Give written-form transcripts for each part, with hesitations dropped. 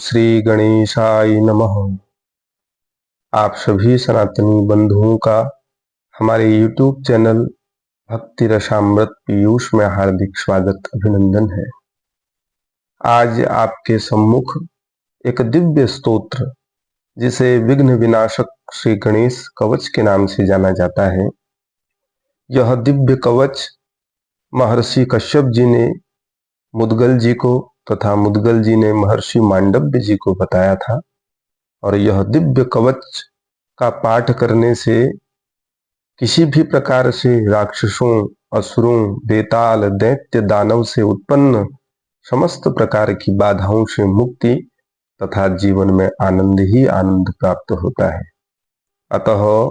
श्री गणेशाय नमः। आप सभी सनातनी बंधुओं का हमारे YouTube चैनल भक्ति रसामृत पीयूष में हार्दिक स्वागत अभिनंदन है। आज आपके सम्मुख एक दिव्य स्तोत्र जिसे विघ्न विनाशक श्री गणेश कवच के नाम से जाना जाता है। यह दिव्य कवच महर्षि कश्यप जी ने मुद्गल जी को तथा मुद्गल जी ने महर्षि मांडव्य जी को बताया था। और यह दिव्य कवच का पाठ करने से किसी भी प्रकार से राक्षसों, असुरों, बेताल, दैत्य, दानव से उत्पन्न समस्त प्रकार की बाधाओं से मुक्ति तथा जीवन में आनंद ही आनंद प्राप्त होता है। अतः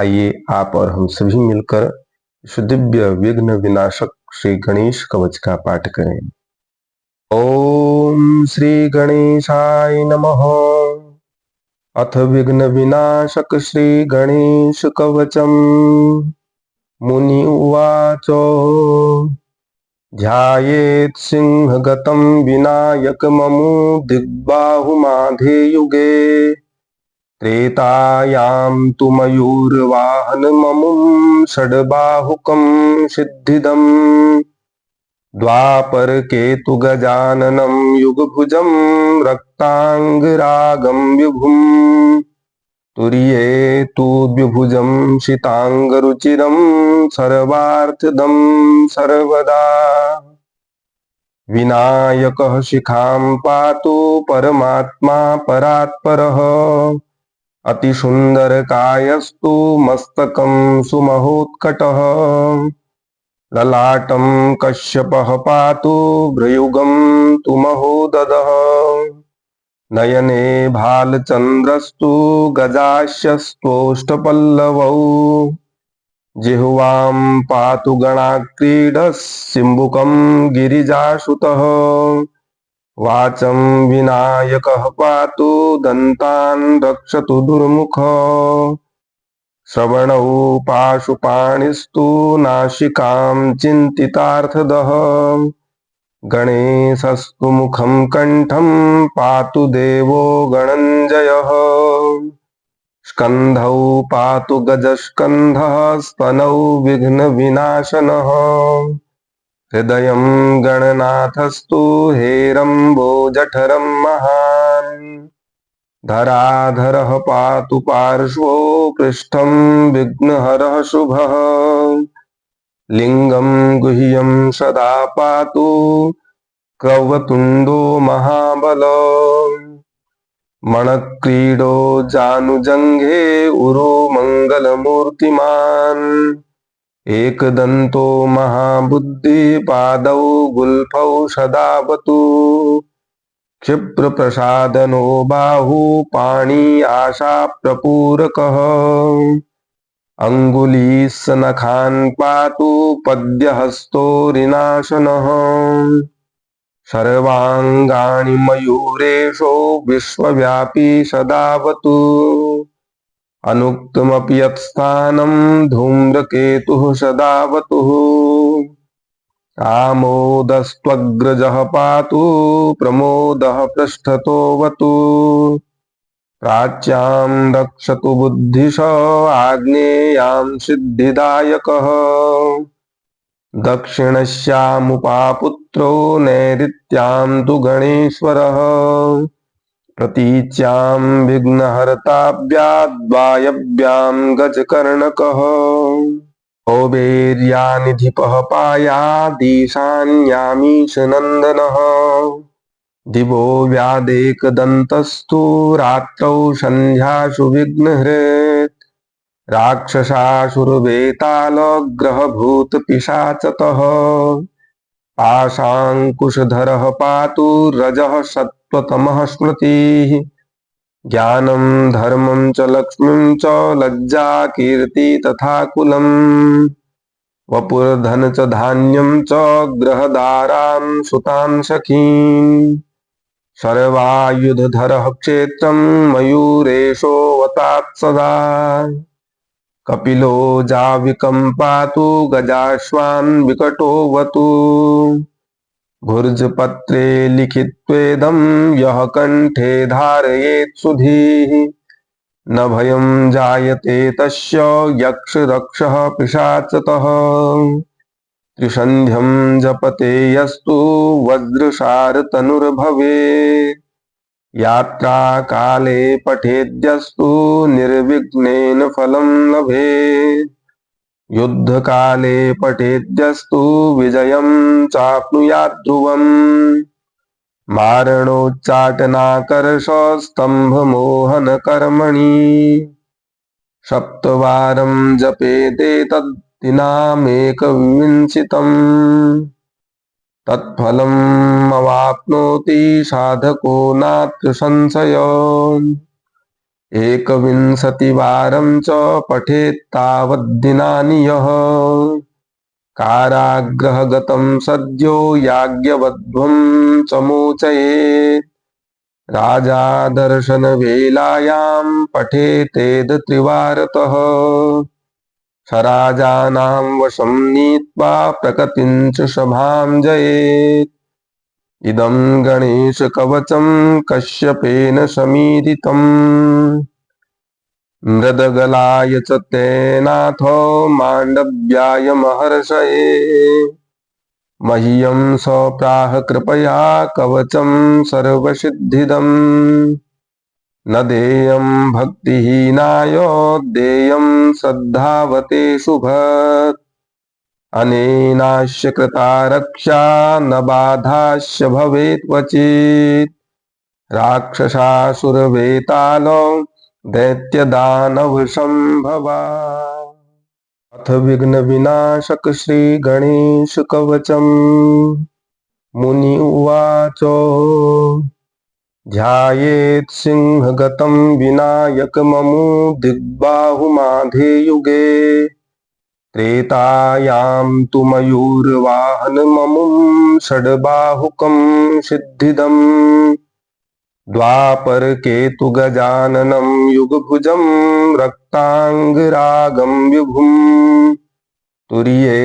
आइए आप और हम सभी मिलकर इस दिव्य विघ्न विनाशक श्री गणेश कवच का पाठ करें। ओम श्री गणेशाय नमः। अथ विघ्न विनाशक श्री गणेश कवचम। मुनि उवाच ध्यायेत् सिंहगतं विनायकममु दिग्बाहुमाधे युगे। त्रेतायां तु मयूरवाहनममुं षड्बाहुकं सिद्धिदम्। द्वापरके तु गजाननं युगभुजं रक्तांगरागं विभुम्। तुर्ये तु द्विभुजं शितांगरुचिरं सर्वार्थदं सर्वदा। विनायकः शिखां पातु परमात्मा परात्परः। अतिसुन्दरकायस्तु मस्तकं सुमहोत्कटः। ललाटं कश्यपः पातु भ्रयुगं तु महोदधः। नयने भालचन्द्रस्तु गजास्यस्तोष्टपल्लवौ। जिह्वां पातु गणाक्रीडः सिम्बुकं गिरिजासुतः। वाचं विनायकः पातु दन्तान् रक्षतु दुर्मुखः। श्रवणौ पाशुपाणिस्तु नासिकां चिन्तितार्थदः। गणेशस्तु मुखं कण्ठं पातु देवो गणञ्जयः। स्कन्धौ पातु गजस्कन्धः स्तनौ विघ्नविनाशनः। हृदयं गणनाथस्तु हेरम्बोजठरं महान्। धराधरः पातु पार्श्वो पृष्ठं विघ्नहरः शुभः। लिंगं गुह्यं सदा पातु क्रौवतुण्डो महाबलो। मणक्रीडो जानुजङ्घे उरो मङ्गलमूर्तिमान्। एकदन्तो महाबुद्धि पादौ गुल्फौ सदावतु। क्षिप्रप्रसादनो बाहु पाणि आशाप्रपूरकः। अङ्गुलीस्नखान् पातु पद्यहस्तोरिनाशनः। सर्वाङ्गाणि मयूरेशो विश्वव्यापी सदावतु। अनुक्तमपि यत्स्थानं धूम्रकेतुः सदावतुः। आमोदस्त्वग्रजः पातु प्रमोदः पृष्ठतोऽवतु। प्राच्यां रक्षतु बुद्धिश आग्नेयां सिद्धिदायकः। दक्षिणस्यामुपापुत्रो नैऋत्यां तु गणेश्वरः। प्रतीच्यां विघ्नहर्ताभ्याद्वायव्यां गजकर्णकः। कौबेर्यानिधिपः पायादीशान्यामीशनन्दनः। दिवो व्यादेकदन्तस्तु रात्रौ सन्ध्यासु विघ्नहृत्। राक्षसासुरवेतालग्रहभूतपिशाचतः। पाशाङ्कुशधरः पातु रजः सत्त्वतमः स्मृतिः। ज्ञानं धर्मं च लक्ष्मीं च लज्जा कीर्ति तथा कुलम्। वपुर्धन च धान्यं च ग्रहदारां सुतान् सखीन्। सर्वायुधधरः क्षेत्रं मयूरेशोऽवतात् सदा। कपिलो जाविकं पातु गजाश्वान् विकटोऽवतु। भुर्जपत्रे लिखित्वेदं यः कण्ठे धारयेत् सुधीः न भयं जायते तस्य यक्षरक्षः पिशाचतः। त्रिसन्ध्यं जपते यस्तु वज्रसारतनुर्भवेत् यात्रा काले पठेद्यस्तु निर्विघ्नेन फलं लभेत् युद्ध काले पठेद्यस्तु विजयं चाप्नुयात् ध्रुवम् मारणोच्चाटनाकर्षस्तम्भमोहनकर्मणि सप्तवारं जपेदेतद्दिनामेकविंशितम् तत्फलमवाप्नोति साधको नात्र संशयो। एकविंशतिवारं च पठेत् तावद्दिनानि यः कारागृहगतं सद्यो याज्ञवध्वं च मोचयेत् राजा दर्शनवेलायां पठेतेद त्रिवारतः स राजानां वशं नीत्वा प्रकृतिं च सभां जयेत्। इदं गणेशकवचं कश्यपेन समीरितम् मृदगलाय च तेनाथो माण्डव्याय महर्षये मह्यं स प्राह कृपया कवचं सर्वसिद्धिदम् न देयं भक्तिहीनाय देयं श्रद्धावते शुभत् अनेनास्य कृता रक्षा न बाधास्य भवेत् क्वचित् राक्षसासुरवेतालो दैत्यदानवसंभवा। अथ विघ्न विनाशक श्री गणेश कवचम् मुनि उवाच ध्यायेत् सिंहगतं विनायकममु दिग्बाहुमाधे युगे त्रेतायां तु मयूरवाहनममुं षड्बाहुकं सिद्धिदम् द्वापरके तु गजाननं युगभुजं रक्तांगरागं विभुम् तुर्ये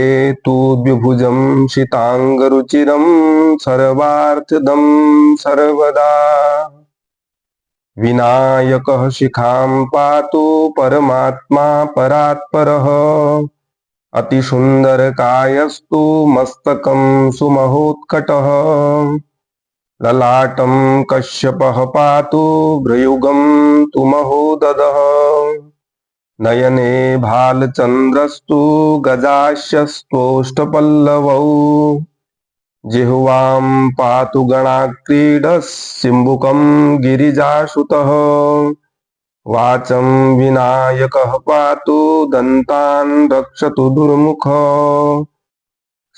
तु द्विभुजं शितांगरुचिरं सर्वार्थदं सर्वदा विनायकः शिखां पातु परमात्मा परात्परः अतिसुन्दरकायस्तु मस्तकं सुमहोत्कटः ललाटं कश्यपः पातु भ्रयुगं तु महोदधः नयने भालचन्द्रस्तु गजास्यस्तोष्टपल्लवौ जिह्वां पातु गणाक्रीडः सिम्बुकं गिरिजासुतः वाचं विनायकः पातु दन्तान् रक्षतु दुर्मुखः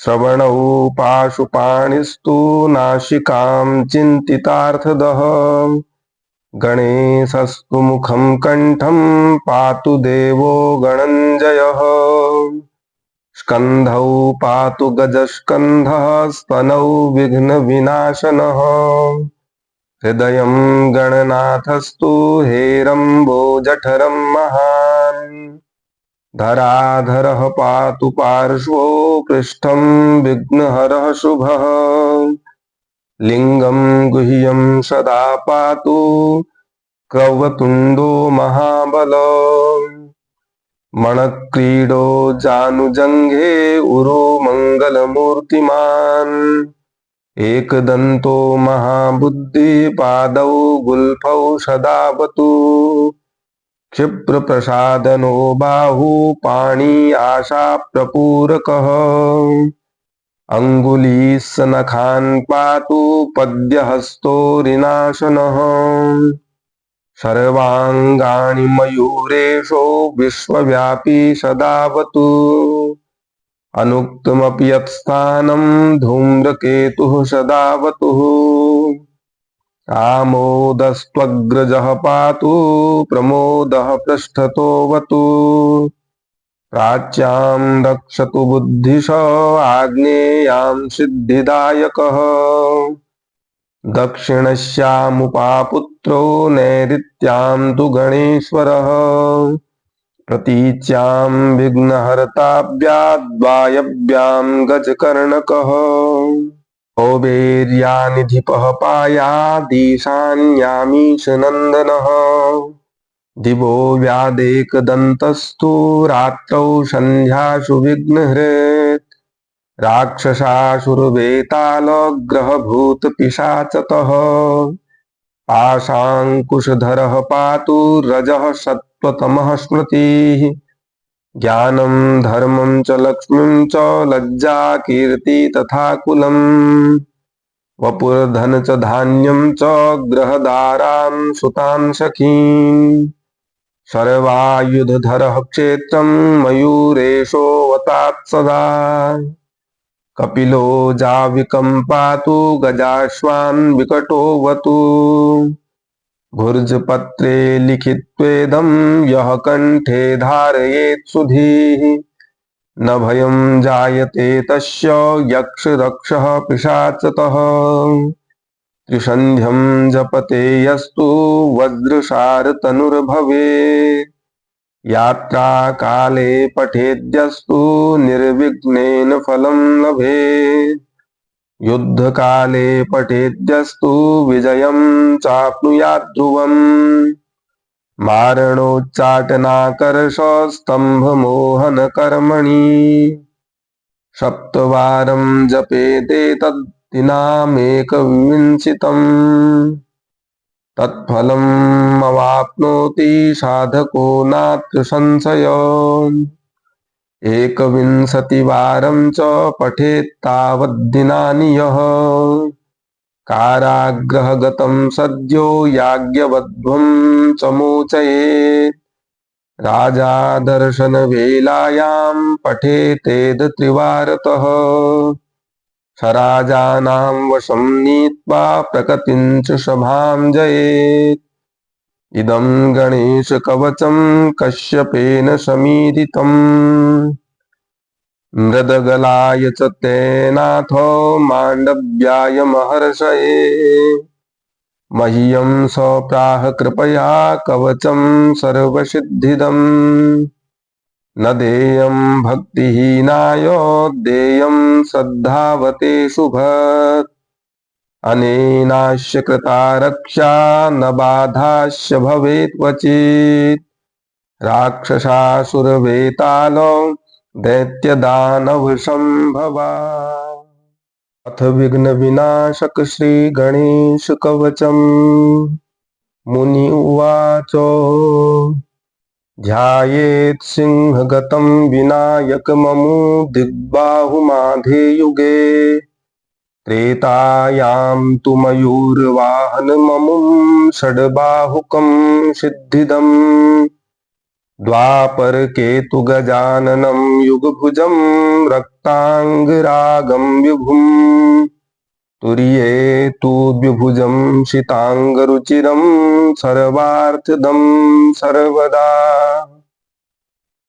श्रवणौ पाशुपाणिस्तु नासिकां चिन्तितार्थदः गणेशस्तु मुखं कण्ठं पातु देवो गणञ्जयः स्कन्धौ पातु गजस्कन्धः स्तनौ विघ्नविनाशनः हृदयं गणनाथस्तु हेरम्बोजठरं महान् धराधरः पातु पार्श्वो पृष्ठं विघ्नहरः शुभः लिंगं गुह्यं सदा पातु क्रवतुण्डो महाबलो मणक्रीडो जानुजङ्घे उरो मङ्गलमूर्तिमान् एकदन्तो महाबुद्धि पादौ गुल्फौ सदावतु क्षिप्रप्रसादनो बाहु पाणि आशाप्रपूरकः अङ्गुलीस्नखान् पातु पद्यहस्तोरिनाशनः सर्वाङ्गाणि मयूरेशो विश्वव्यापी सदावतु अनुक्तमपि यत्स्थानं धूम्रकेतुः सदावतुः आमोदस्त्वग्रजः पातु प्रमोदः पृष्ठतोऽवतु प्राच्यां रक्षतु बुद्धिश आग्नेयां सिद्धिदायकः दक्षिणस्यामुपापुत्रो नैऋत्यां तु गणेश्वरः प्रतीच्यां विघ्नहर्ताभ्याद्वायव्यां गजकर्णकः औबेर्यानिधिपः पायादीशान्यामीश नन्दनः दिवो व्यादेकदन्तस्तु रात्रौ सन्ध्यासु विघ्नहृत् राक्षसासुरवेतालग्रहभूतपिशाचतः पाशाङ्कुशधरः पातु रजः सत्त्वतमः स्मृतिः ज्ञानं धर्मं च लक्ष्मीं च लज्जा कीर्ति तथा कुलम् वपुर्धन च धान्यं च ग्रहदारान् सुतान् सखीन् सर्वायुधधरः क्षेत्रं मयूरेशोऽवतात् सदा कपिलो जाविकं पातु गजाश्वान् विकटोऽवतु भुर्जपत्रे लिखित्वेदं यः कण्ठे धारयेत् सुधीः न भयं जायते तस्य यक्षरक्षः पिशाचतः त्रिसन्ध्यं जपते यस्तु वज्रसारतनुर्भवेत् यात्रा काले पठेद्यस्तु निर्विघ्नेन फलं लभेत् युद्ध काले पठेद्यस्तु विजयं चाप्नुयात् ध्रुवम् मारणोच्चाटनाकर्षस्तम्भमोहनकर्मणि सप्तवारं जपेदेतद्दिनामेकविंशितम् तत्फलमवाप्नोति साधको नात्र संशयो एकविंशतिवारं च पठेत्तावद्दिनानि यः कारागृहगतं सद्यो याज्ञवध्वं च मोचयेत् राजा दर्शनवेलायां पठेतेद त्रिवारतः सराजानां वशं नीत्वा प्रकृतिं च सभां जयेत् इदं गणेशकवचं कश्यपेन समीरितम् मृदगलाय च तेनाथो माण्डव्याय महर्षये मह्यं सप्राह कृपया कवचं सर्वसिद्धिदम् न देयं भक्तिहीनाय देयं श्रद्धावते शुभत् अनेनास्य कृता रक्षा न बाधास्य भवेत् क्वचित् राक्षसासुरवेतालो दैत्यदानवसंभवा अथ विघ्न विनाशक श्री गणेश कवचम् मुनि उवाच ध्यायेत् सिंहगतं विनायकममु दिग्बाहुमाधे युगे त्रेतायां तु मयूरवाहनममुं षड्बाहुकं सिद्धिदम् द्वापरके तु गजाननं युगभुजं रक्ताङ्गरागं विभुम् तुर्ये तु द्विभुजं शिताङ्गरुचिरं सर्वार्थदं सर्वदा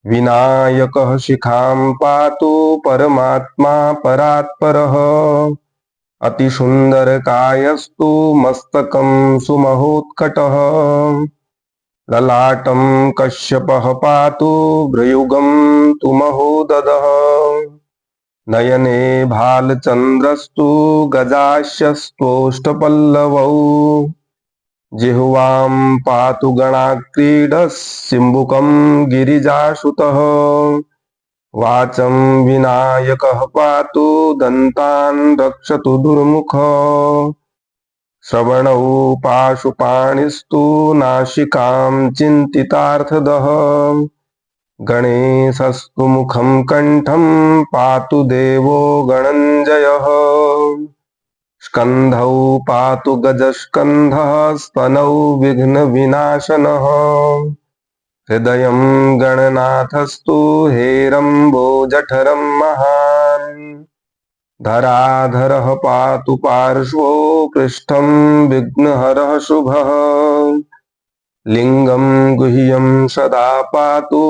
विनायकः शिखां पातु परमात्मा परात्परः अतिसुन्दरकायस्तु मस्तकं सुमहोत्कटः ललाटं कश्यपः पातु भ्रयुगं तु महोदधः नयने भालचन्द्रस्तु गजास्यस्तोष्टपल्लवौ जिह्वां पातु गणाक्रीडः सिम्बुकं गिरिजासुतः वाचं विनायकः पातु दन्तान् रक्षतु दुर्मुखः श्रवणौ पाशुपाणिस्तु नासिकां चिन्तितार्थदः गणेशस्तु मुखं कण्ठं पातु देवो गणञ्जयः स्कन्धौ पातु गजस्कन्धः स्तनौ विघ्नविनाशनः हृदयं गणनाथस्तु हेरम्बोजठरं महान् धराधरः पातु पार्श्वो पृष्ठं विघ्नहरः शुभः लिंगं गुह्यं सदा पातु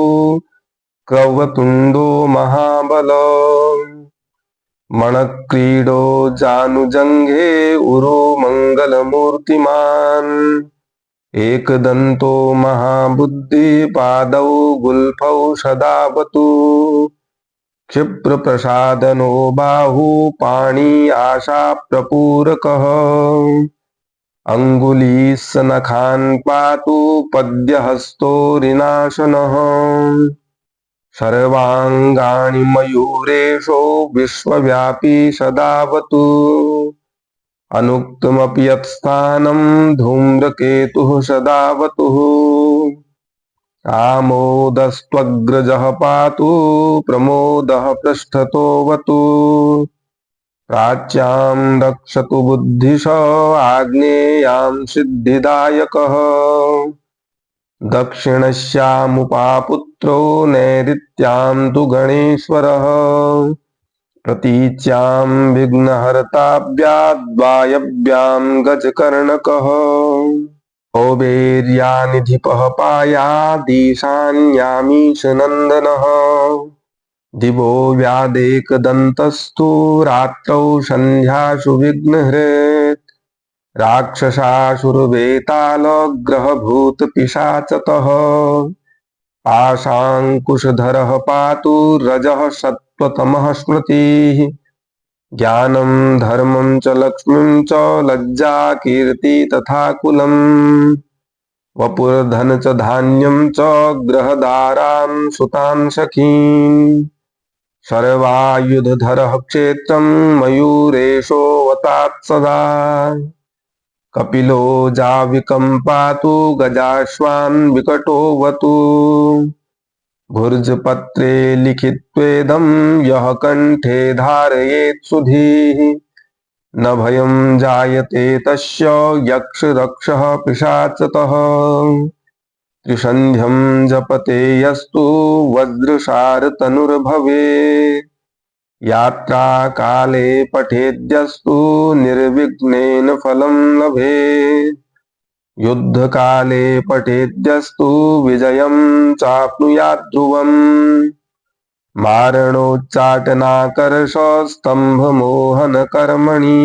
क्रौवतुण्डो महाबलो मणक्रीडो जानुजङ्घे उरो मङ्गलमूर्तिमान् एकदन्तो महाबुद्धि पादौ गुल्फौ सदावतु क्षिप्र प्रसादनो बाहु पाणी आशा प्रपूरकः अंगुलीस्नखान् पातु पद्यहस्तो ऋणाशनः सर्वांगाणि मयूरेशो विश्वव्यापी सदावतु अनुक्तमपि यत्स्थानं धूम्रकेतुः सदावतुः आमोदस्त्वग्रजः पातु प्रमोदः पृष्ठतोऽवतु प्राच्यां रक्षतु बुद्धिश आग्नेयां सिद्धिदायकः दक्षिणस्यामुपापुत्रो नैऋत्यां तु गणेश्वरः प्रतीच्यां विघ्नहर्ताभ्याद्वायव्यां गजकर्णकः कौबेर्यानिधिपः पायादीशान्यामीशनन्दनः दिवो व्यादेकदन्तस्तु रात्रौ सन्ध्यासु विघ्नहृत् राक्षसासुरवेतालग्रहभूतपिशाचतः पाशाङ्कुशधरः पातु रजः सत्त्वतमः स्मृतिः ज्ञानं धर्मं च लक्ष्मीं च लज्जा कीर्ति तथा कुलम् वपुर्धन च धान्यं च ग्रहदारान् सुतान् सखीन् सर्वायुधधरः क्षेत्रं मयूरेशोऽवतात् सदा कपिलो जाविकं पातु गजाश्वान् विकटोऽवतु भुर्जपत्रे लिखित्वेदं यः कण्ठे धारयेत् सुधीः न भयं जायते तस्य यक्षरक्षः पिशाचतः त्रिसन्ध्यं जपते यस्तु वज्रसारतनुर्भवेत् यात्राकाले पठेद्यस्तु निर्विघ्नेन फलं लभेत् युद्धकाले पठेद्यस्तु विजयं चाप्नुयात् ध्रुवम् मारणोच्चाटनाकर्षस्तम्भमोहनकर्मणि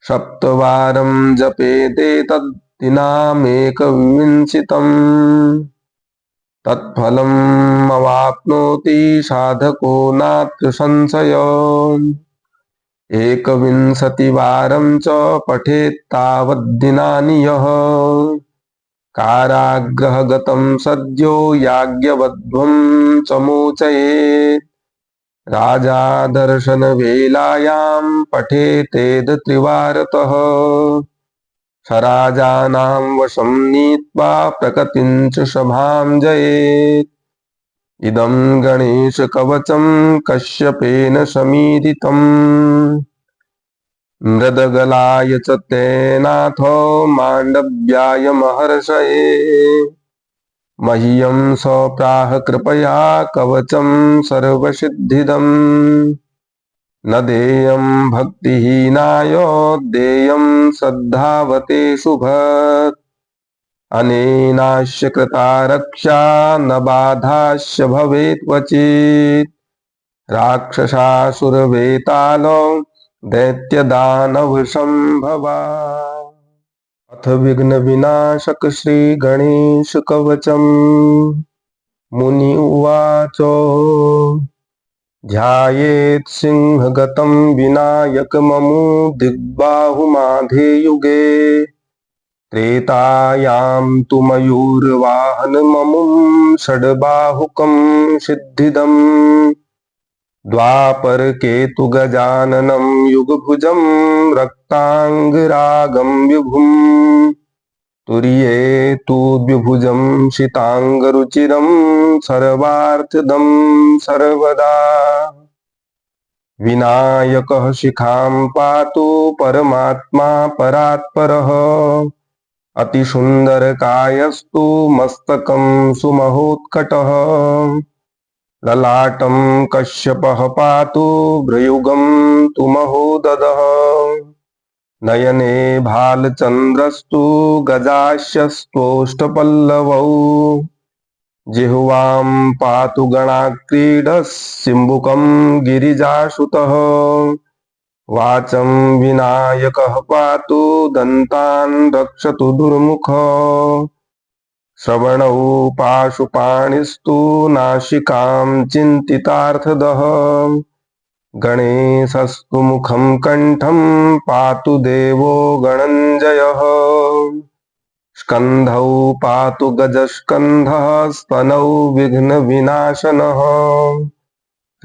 सप्तवारं जपेदेतद्दिनामेकविंशितम् तत्फलमवाप्नोति साधको नात्र संशयो एकविंशतिवारं च पठेत् तावद्दिनानि यः कारागृहगतं सद्यो याज्ञवध्वं च मोचयेत् राजा दर्शनवेलायां पठेतेद त्रिवारतः सराजानां वशं नीत्वा प्रकृतिं च सभां जयेत् इदं गणेशकवचं कश्यपेन समीरितम् मृदगलाय च तेनाथो माण्डव्याय महर्षये मह्यं सप्राह कृपया कवचं सर्वसिद्धिदम् न देयं भक्तिहीनाय देयं श्रद्धावते शुभत् अनेनास्य कृता रक्षा न बाधास्य भवेत् क्वचित् राक्षसासुरवेतालो दैत्यदानवसंभवा अथ विघ्न विनाशक श्री गणेश कवचम् मुनि उवाच ध्यायेत् सिंहगतं विनायकममु दिग्बाहुमाधे युगे त्रेतायां तु मयूरवाहनममुं षड्बाहुकं सिद्धिदम् द्वापर केतु गजाननं युगभुजं रक्तांगरागं विभुं तुर्ये तु द्विभुजं शितांगरुचिरं सर्वार्थदं सर्वदा विनायकः शिखां पातु परमात्मा परात्परः अतिसुन्दरकायस्तु मस्तकं सुमहोत्कटः ललाटं कश्यपः पातु भ्रयुगं तु महोदधः नयने भालचन्द्रस्तु गजास्यस्तोष्टपल्लवौ जिह्वां पातु गणाक्रीडः सिम्बुकं गिरिजासुतः वाचं विनायकः पातु दन्तान् रक्षतु दुर्मुखः श्रवणौ पाशुपाणिस्तु नासिकां चिन्तितार्थदः गणेशस्तु मुखं कण्ठं पातु देवो गणञ्जयः स्कन्धौ पातु गजस्कन्धः स्तनौ विघ्नविनाशनः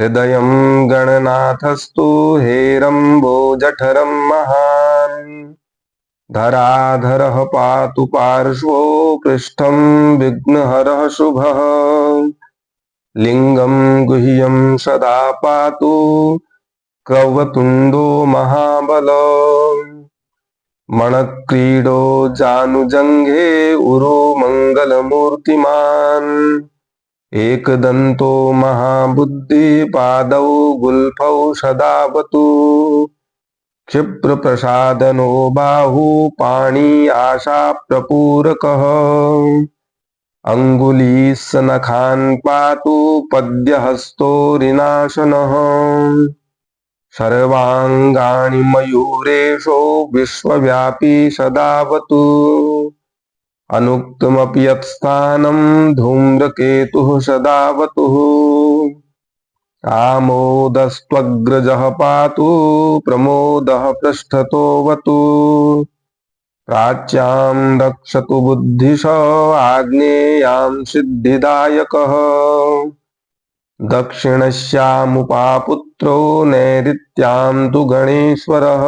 हृदयं गणनाथस्तु हेरम्बोजठरं महान् धराधरः पातु पार्श्वो पृष्ठं विघ्नहरः शुभः लिंगं गुह्यं सदा पातु क्रवतुण्डो महाबलो मणक्रीडो जानुजङ्घे उरो मङ्गलमूर्तिमान् एकदन्तो महाबुद्धि पादौ गुल्फौ सदावतु क्षिप्रप्रसादनो बाहु पाणि आशाप्रपूरकः अङ्गुलीस्नखान् पातु पद्यहस्तोरिनाशनः सर्वाङ्गाणि मयूरेशो विश्वव्यापी सदावतु अनुक्तमपि यत्स्थानं धूम्रकेतुः सदावतुः आमोदस्त्वग्रजः पातु प्रमोदः पृष्ठतोऽवतु प्राच्यां रक्षतु बुद्धिश आग्नेयां सिद्धिदायकः दक्षिणस्यामुपापुत्रो नैऋत्यां तु गणेश्वरः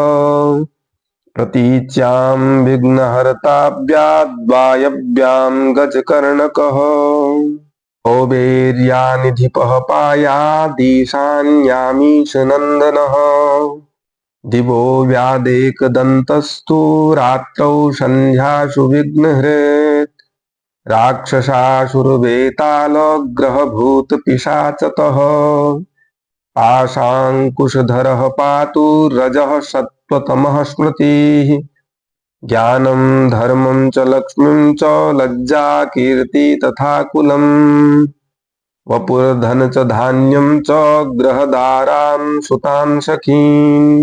प्रतीच्यां विघ्नहर्ताभ्याद्वायव्यां गजकर्णकः कौबेर्यानिधिपः पायादीशान्यामीशनन्दनः दिवो व्यादेकदन्तस्तु रात्रौ सन्ध्यासु विघ्नहृत् राक्षसासुरवेतालग्रहभूतपिशाचतः पाशाङ्कुशधरः पातु रजः सत्त्वतमः स्मृतिः ज्ञानं धर्मं च लक्ष्मीं च लज्जा कीर्ति तथा कुलम् वपुर्धन च धान्यं च गृहदारां सुतां सखीन्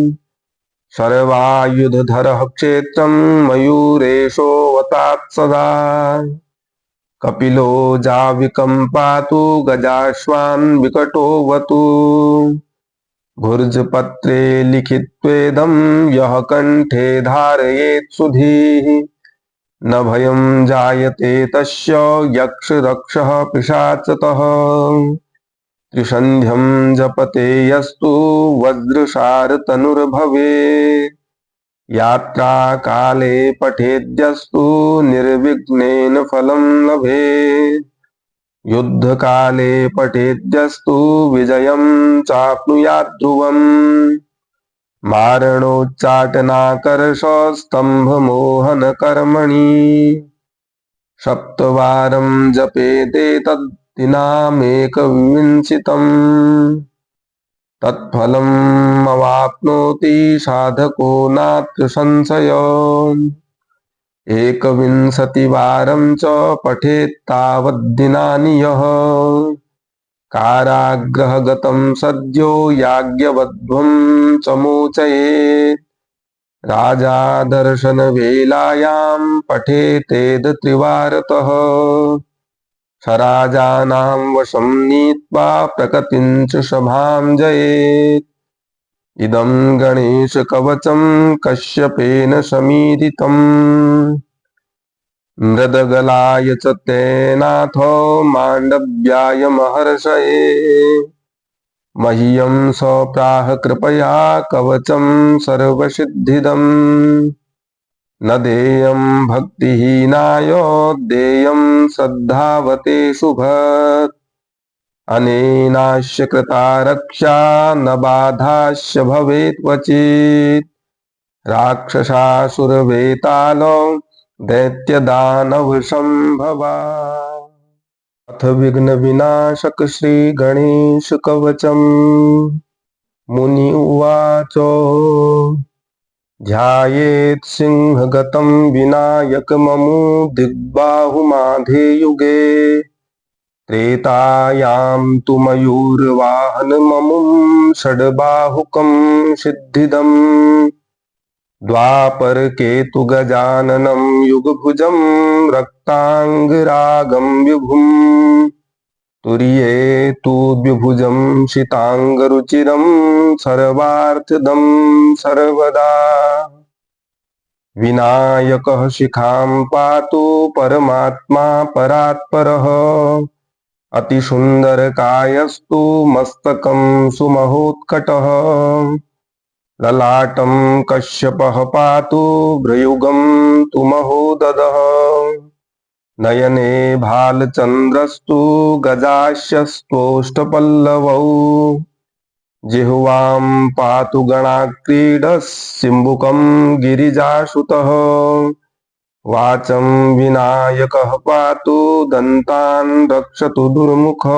सर्वायुधधरः क्षेत्रं मयूरेशोऽवतात् सदा कपिलो जाविकं पातु गजाश्वान् विकटोऽवतु भुर्जपत्रे लिखित्वेदं यः कण्ठे धारयेत् सुधीः न भयं जायते तस्य यक्षरक्षः पिशाचतः त्रिसन्ध्यं जपते यस्तु वज्रसारतनुर्भवेत् यात्राकाले पठेद्यस्तु निर्विघ्नेन फलं लभेत् युद्धकाले पठेद्यस्तु विजयं चाप्नुयात् ध्रुवम् मारणोच्चाटनाकर्षस्तम्भमोहनकर्मणि सप्तवारं जपेदेतद्दिनामेकविंशितम् तत्फलमवाप्नोति साधको नात्र संशयो एकविंशतिवारं च पठेत्तावद्दिनानि यः कारागृहगतं सद्यो याज्ञवध्वं च मोचयेत् राजा दर्शनवेलायां पठेतेद त्रिवारतः सराजानां वशं नीत्वा प्रकृतिं च सभां जयेत् इदं गणेशकवचं कश्यपेन समीरितम् मृदगलाय च तेनाथो माण्डव्याय महर्षये मह्यं स प्राह कृपया कवचं सर्वसिद्धिदम् न देयं भक्तिहीनाय देयं श्रद्धावते शुभत् अनेनास्य कृता रक्षा न बाधास्य भवेत् क्वचित् राक्षसासुरवेतालो दैत्यदानवसंभवा अथ विघ्न विनाशक श्री गणेश कवचम् मुनि उवाच ध्यायेत् सिंहगतं विनायकममु दिग्बाहुमाधे युगे त्रेतायां तु मयूरवाहनममुं षड्बाहुकं सिद्धिदम् द्वापर केतु गजाननं युगभुजं रक्तांगरागं विभुं तुर्ये तु द्विभुजं शितांगरुचिरं सर्वार्थदं सर्वदा। विनायकः शिखां पातु परमात्मा परात्परः अतिसुन्दरकायस्तु मस्तकं सुमहोत्कटः ललाटं कश्यपः पातु भ्रयुगं तु महोदधः नयने भालचन्द्रस्तु गजास्यस्तोष्टपल्लवौ जिह्वां पातु गणाक्रीडः सिम्बुकं गिरिजासुतः वाचं विनायकः पातु दन्तान् रक्षतु दुर्मुखः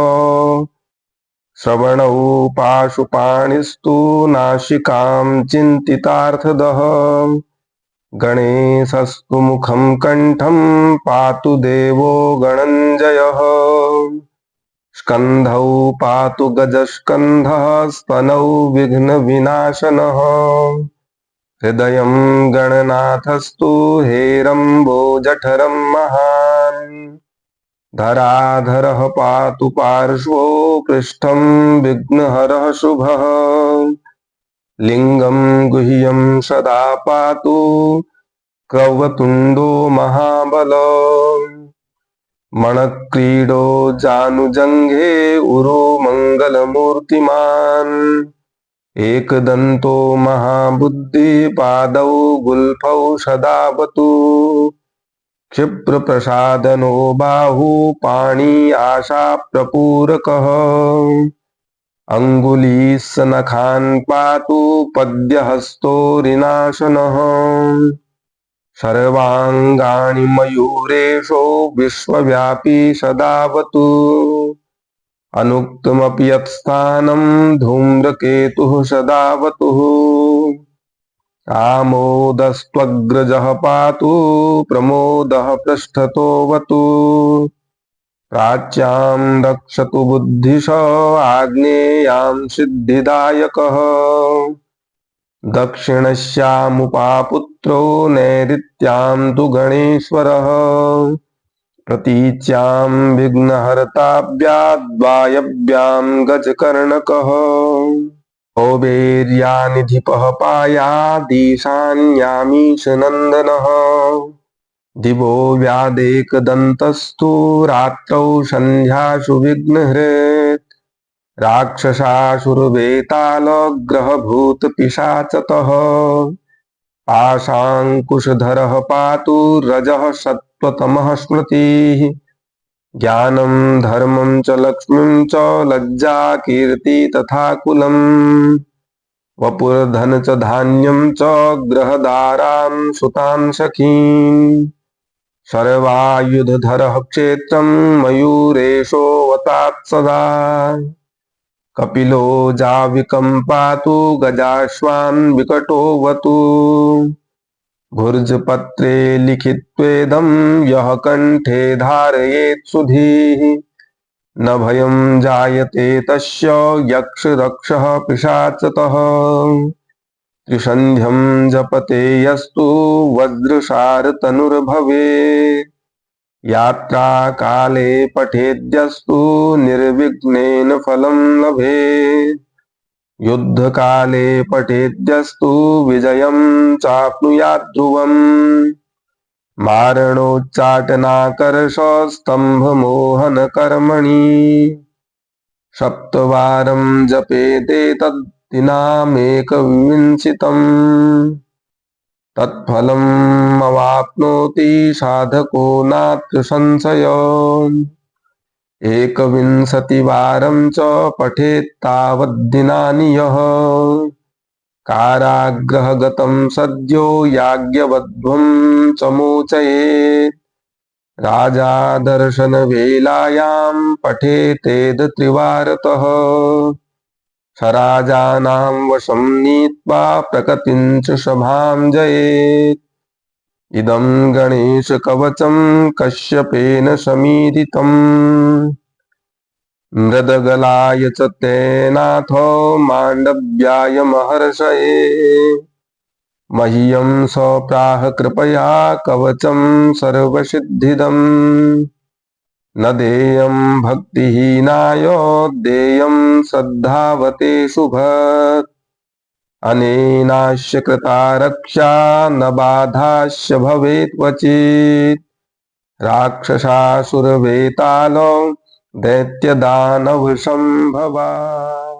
श्रवणौ पाशुपाणिस्तु नासिकां चिन्तितार्थदः गणेशस्तु मुखं कण्ठं पातु देवो गणञ्जयः स्कन्धौ पातु गजस्कन्धः स्तनौ विघ्नविनाशनः हृदयं गणनाथस्तु हेरम्बोजठरं महान् धराधरः पातु पार्श्वो पृष्ठं विघ्नहरः शुभः लिंगं गुह्यं सदा पातु क्रवतुण्डो महाबलो मणक्रीडो जानुजङ्घे उरो मङ्गलमूर्तिमान् एकदन्तो महाबुद्धि पादौ गुल्फौ सदावतु क्षिप्रप्रसादनो बाहु पाणि आशाप्रपूरकः अङ्गुलीस्नखान् पातु पद्यहस्तोरिनाशनः सर्वाङ्गाणि मयूरेशो विश्वव्यापी सदावतु अनुक्तमपि यत्स्थानं धूम्रकेतुः सदावतुः आमोदस्त्वग्रजः पातु प्रमोदः पृष्ठतोऽवतु प्राच्यां रक्षतु बुद्धिश आग्नेयां सिद्धिदायकः दक्षिणस्यामुपापुत्रो नैऋत्यां तु गणेश्वरः प्रतीच्यां विघ्नहर्ताभ्याद्वायव्यां गजकर्णकः कौबेर्यानिधिपः पायादीशान्यामीशनन्दनः दिवो व्यादेकदन्तस्तु रात्रौ सन्ध्यासु विघ्नहृत् राक्षसासुरवेतालग्रहभूतपिशाचतः पाशाङ्कुशधरः पातु रजः सत्त्वतमः स्मृतिः ज्ञानं धर्मं च लक्ष्मीं च लज्जा कीर्ति तथा कुलम् वपुर्धन च धान्यं च ग्रहदारां सुतां सखीन् सर्वायुधधरः क्षेत्रं मयूरेशोऽवतात् सदा कपिलो जाविकं पातु गजाश्वान् विकटोऽवतु भुर्जपत्रे लिखित्वेदं यः कण्ठे धारयेत् सुधीः न भयं जायते तस्य यक्षरक्षः पिशाचतः त्रिसन्ध्यं जपते यस्तु वज्रसारतनुर्भवेत् यात्राकाले पठेद्यस्तु निर्विघ्नेन फलं लभेत् युद्धकाले पठेद्यस्तु विजयं चाप्नुयात् ध्रुवम् मारणोच्चाटनाकर्षस्तम्भमोहनकर्मणि सप्तवारं जपेदेतद्दिनामेकविंशतिम् तत्फलमवाप्नोति साधको नात्र संशयो एकविंशतिवारं च पठेत्तावद्दिनानि यः कारागृहगतं सद्यो याज्ञवध्वं च मोचयेत् राजा दर्शनवेलायां पठेतेद त्रिवारतः सराजानां वशं नीत्वा प्रकृतिं च सभां जयेत् इदं गणेशकवचं कश्यपेन समीरितम् मृदगलाय च तेनाथो माण्डव्याय महर्षये मह्यं स्वप्राह कृपया कवचं सर्वसिद्धिदम् न देयं भक्तिहीनाय देयं श्रद्धावते शुभत् अनेनास्य कृता रक्षा न बाधास्य भवेत् क्वचित् राक्षसासुरवेतालो दैत्यदानव संभवा।